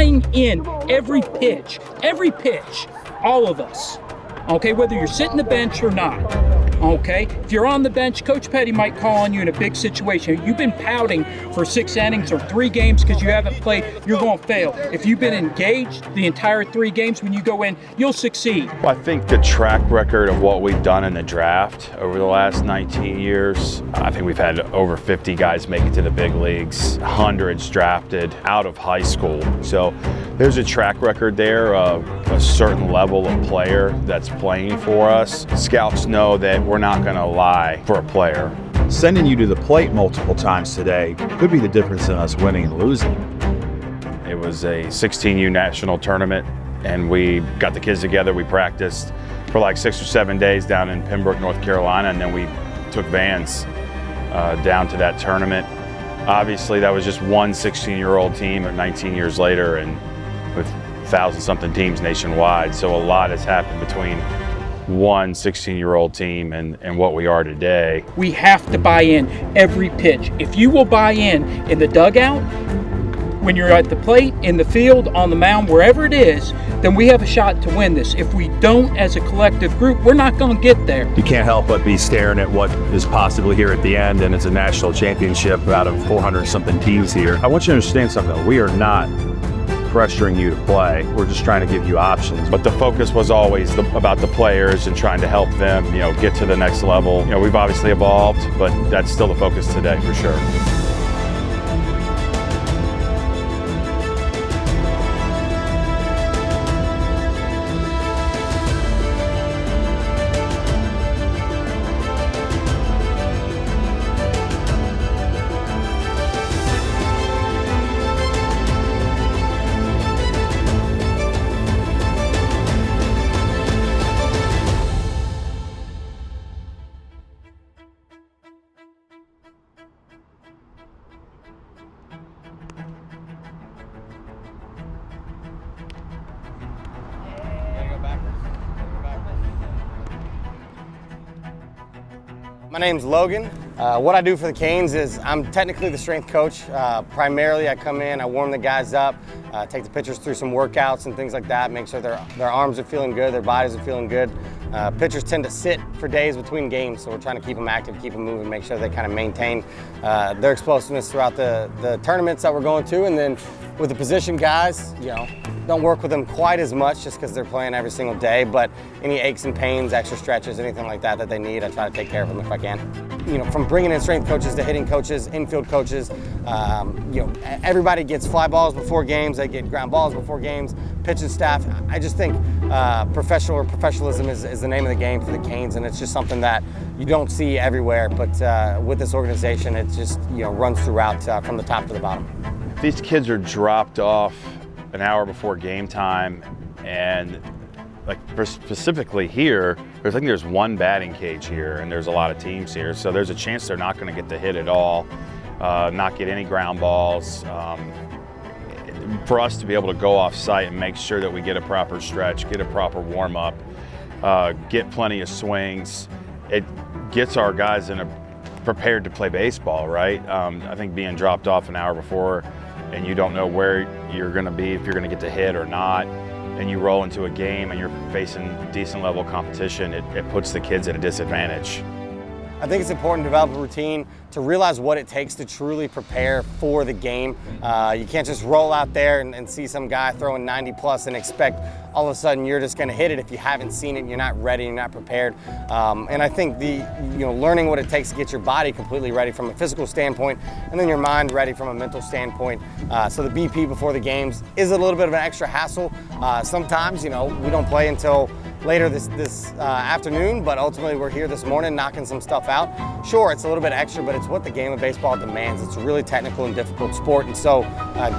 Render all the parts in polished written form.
buying in every pitch, all of us. Okay, whether you're sitting the bench or not. Okay, if you're on the bench, Coach Petty might call on you in a big situation. You've been pouting for 6 innings or 3 games because you haven't played, you're going to fail. If you've been engaged the entire 3 games, when you go in, you'll succeed. Well, I think the track record of what we've done in the draft over the last 19 years, I think we've had over 50 guys make it to the big leagues, hundreds drafted out of high school. So there's a track record there of a certain level of player that's playing for us. Scouts know that we're not going to lie for a player. Sending you to the plate multiple times today could be the difference in us winning and losing. It was a 16U national tournament, and we got the kids together. We practiced for like 6 or 7 days down in Pembroke, North Carolina, and then we took vans down to that tournament. Obviously, that was just one 16-year-old team, or 19 years later, and with 1,000-something teams nationwide. So a lot has happened between one 16-year-old team and what we are today. We have to buy in every pitch. If you will buy in the dugout, when you're at the plate, in the field, on the mound, wherever it is, then we have a shot to win this. If we don't, as a collective group, we're not going to get there. You can't help but be staring at what is possibly here at the end, and it's a national championship out of 400-something teams here. I want you to understand something. We are not pressuring you to play. We're just trying to give you options. But the focus was always about the players and trying to help them, get to the next level. We've obviously evolved, but that's still the focus today for sure. My name's Logan. What I do for the Canes is I'm technically the strength coach. Primarily I come in, I warm the guys up, take the pitchers through some workouts and things like that, make sure their arms are feeling good, their bodies are feeling good. Pitchers tend to sit for days between games, so we're trying to keep them active, keep them moving, make sure they kind of maintain their explosiveness throughout the tournaments that we're going to. And then with the position guys, don't work with them quite as much just because they're playing every single day, but any aches and pains, extra stretches, anything like that they need, I try to take care of them if I can. From bringing in strength coaches to hitting coaches, infield coaches, everybody gets fly balls before games, they get ground balls before games, pitching staff. I just think professionalism is the name of the game for the Canes, and it's just something that you don't see everywhere, but with this organization, it just runs throughout from the top to the bottom. These kids are dropped off an hour before game time, and specifically here, there's one batting cage here, and there's a lot of teams here, so there's a chance they're not going to get the hit at all, not get any ground balls. For us to be able to go off site and make sure that we get a proper stretch, get a proper warm up, get plenty of swings, it gets our guys prepared to play baseball, right? I think being dropped off an hour before and you don't know where you're going to be, if you're going to get the hit or not, and you roll into a game and you're facing decent level competition, it puts the kids at a disadvantage. I think it's important to develop a routine, to realize what it takes to truly prepare for the game. You can't just roll out there and see some guy throwing 90 plus and expect all of a sudden you're just going to hit it if you haven't seen it, you're not ready, you're not prepared. And I think learning what it takes to get your body completely ready from a physical standpoint, and then your mind ready from a mental standpoint. So the BP before the games is a little bit of an extra hassle. Sometimes, we don't play until later this afternoon, but ultimately we're here this morning knocking some stuff out. Sure, it's a little bit extra, but it's what the game of baseball demands. It's a really technical and difficult sport, and so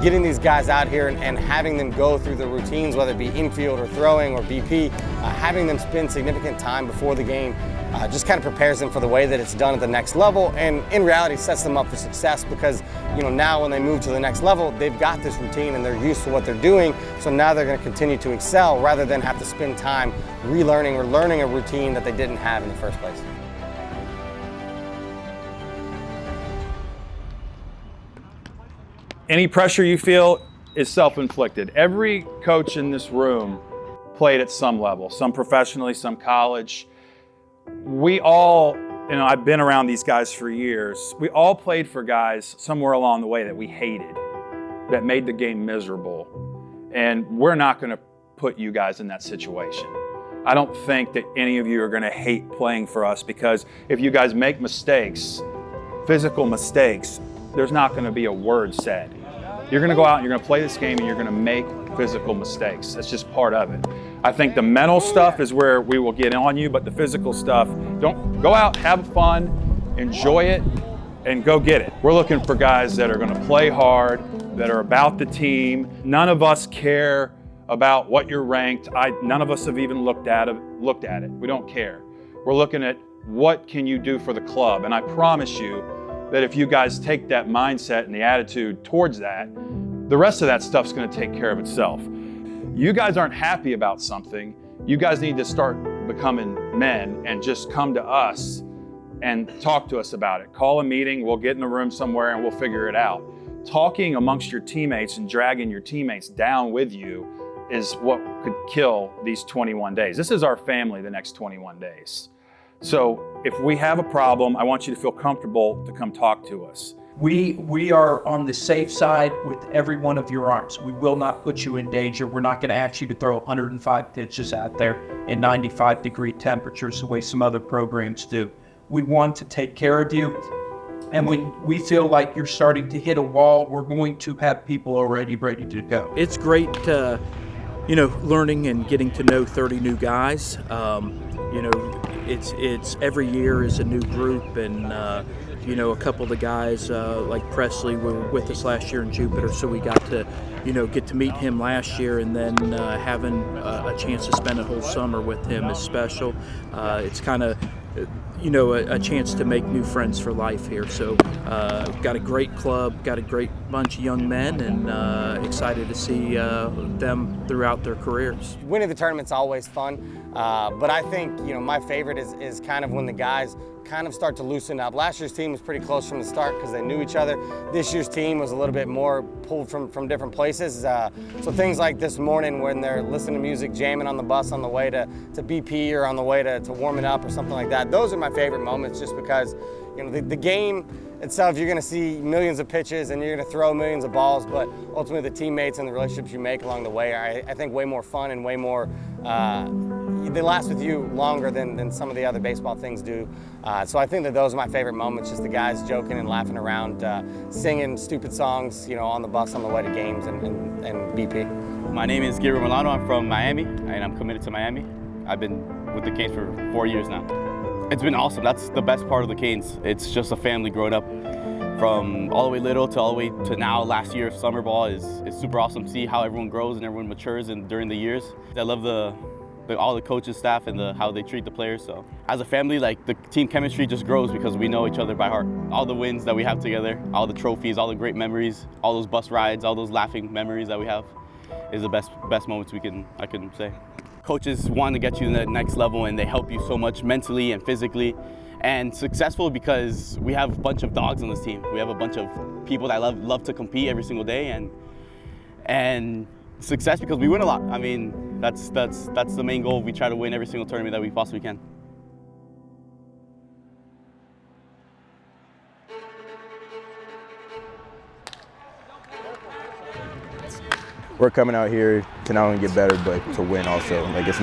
getting these guys out here and having them go through the routines, whether it be infield or throwing or BP, having them spend significant time before the game just kind of prepares them for the way that it's done at the next level, and in reality sets them up for success because now when they move to the next level, they've got this routine and they're used to what they're doing, so now they're going to continue to excel rather than have to spend time relearning or learning a routine that they didn't have in the first place. Any pressure you feel is self-inflicted. Every coach in this room played at some level, some professionally, some college. We all, I've been around these guys for years. We all played for guys somewhere along the way that we hated, that made the game miserable. And we're not going to put you guys in that situation. I don't think that any of you are going to hate playing for us, because if you guys make mistakes, physical mistakes, there's not going to be a word said. You're going to go out and you're going to play this game and you're going to make physical mistakes. That's just part of it. I think the mental stuff is where we will get on you, but the physical stuff, don't go out, have fun, enjoy it, and go get it. We're looking for guys that are going to play hard, that are about the team. None of us care about what you're ranked. None of us have even looked at it. We don't care. We're looking at what can you do for the club, and I promise you that if you guys take that mindset and the attitude towards that, the rest of that stuff's going to take care of itself. You guys aren't happy about something. You guys need to start becoming men and just come to us and talk to us about it. Call a meeting, we'll get in a room somewhere and we'll figure it out. Talking amongst your teammates and dragging your teammates down with you is what could kill these 21 days. This is our family the next 21 days. So if we have a problem, I want you to feel comfortable to come talk to us. We are on the safe side with every one of your arms. We will not put you in danger. We're not going to ask you to throw 105 pitches out there in 95-degree temperatures the way some other programs do. We want to take care of you. And when we feel like you're starting to hit a wall, we're going to have people already ready to go. It's great, learning and getting to know 30 new guys. It's every year is a new group, and a couple of the guys like Presley were with us last year in Jupiter, so we got to get to meet him last year, and then having a chance to spend a whole summer with him is special. It's kind of a chance to make new friends for life here. So got a great club, got a great bunch of young men, and excited to see them throughout their careers. Winning the tournament's always fun, but I think my favorite is kind of when the guys kind of start to loosen up. Last year's team was pretty close from the start because they knew each other. This year's team was a little bit more pulled from different places. So things like this morning when they're listening to music, jamming on the bus on the way to BP or on the way to warming up or something like that. Those are my favorite moments, just because the game itself, you're going to see millions of pitches and you're going to throw millions of balls, but ultimately the teammates and the relationships you make along the way are, I think, way more fun and way more they last with you longer than some of the other baseball things do. So I think that those are my favorite moments, just the guys joking and laughing around, singing stupid songs, on the bus on the way to games and BP. My name is Gabriel Milano. I'm from Miami, and I'm committed to Miami. I've been with the Canes for 4 years now. It's been awesome. That's the best part of the Canes. It's just a family growing up from all the way little to all the way to now. Last year of summer ball is super awesome to see how everyone grows and everyone matures during the years. I love all the coaches, staff, and how they treat the players. So as a family, the team chemistry just grows because we know each other by heart. All the wins that we have together, all the trophies, all the great memories, all those bus rides, all those laughing memories that we have is the best moments I can say. Coaches want to get you to the next level, and they help you so much mentally and physically. And successful because we have a bunch of dogs on this team. We have a bunch of people that love to compete every single day, and success because we win a lot. I mean, that's the main goal. We try to win every single tournament that we possibly can. We're coming out here to not only get better, but to win also. We're just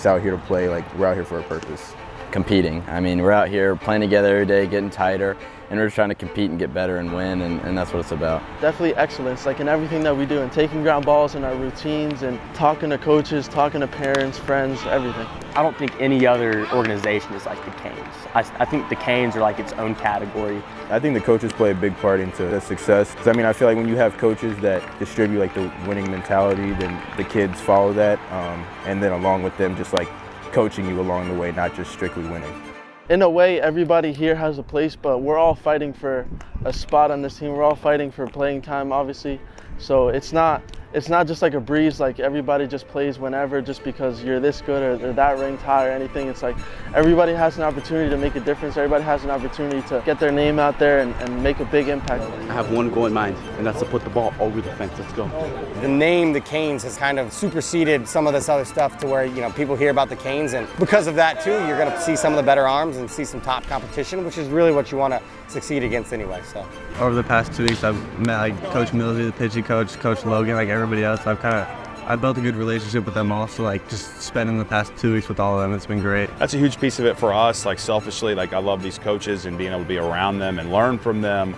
out here to play, we're out here for a purpose. Competing. I mean, we're out here playing together every day, getting tighter, and we're just trying to compete and get better and win, and that's what it's about. Definitely excellence, in everything that we do, and taking ground balls in our routines, and talking to coaches, talking to parents, friends, everything. I don't think any other organization is like the Canes. I think the Canes are its own category. I think the coaches play a big part into the success. I feel like when you have coaches that distribute the winning mentality, then the kids follow that, and then along with them just coaching you along the way, not just strictly winning. In a way, everybody here has a place, but we're all fighting for a spot on this team. We're all fighting for playing time, obviously. So it's not it's not just like a breeze, like everybody just plays whenever just because you're this good or that ranked high or anything. It's like everybody has an opportunity to make a difference. Everybody has an opportunity to get their name out there and make a big impact. I have one goal in mind, and that's to put the ball over the fence. Let's go. The name, the Canes, has kind of superseded some of this other stuff to where, you know, people hear about the Canes, and because of that too, you're going to see some of the better arms and see some top competition, which is really what you want to succeed against anyway. So over the past 2 weeks, I've met like Coach Millsy, the pitching coach, Coach Logan, like everybody else. I built a good relationship with them also, like just spending the past 2 weeks with all of them. It's been great. That's a huge piece of it for us, like selfishly, like I love these coaches and being able to be around them and learn from them.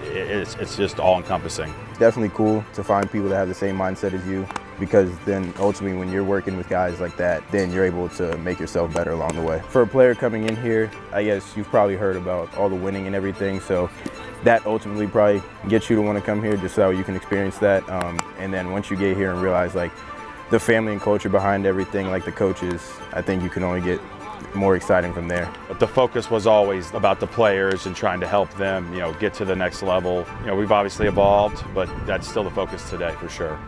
It's just all encompassing. Definitely cool to find people that have the same mindset as you, because then ultimately when you're working with guys like that, then you're able to make yourself better along the way. For a player coming in here, I guess you've probably heard about all the winning and everything, so that ultimately probably gets you to want to come here just so you can experience that. And then once you get here and realize like the family and culture behind everything, like the coaches, I think you can only get more exciting from there. But the focus was always about the players and trying to help them, you know, get to the next level. You know, we've obviously evolved, but that's still the focus today for sure.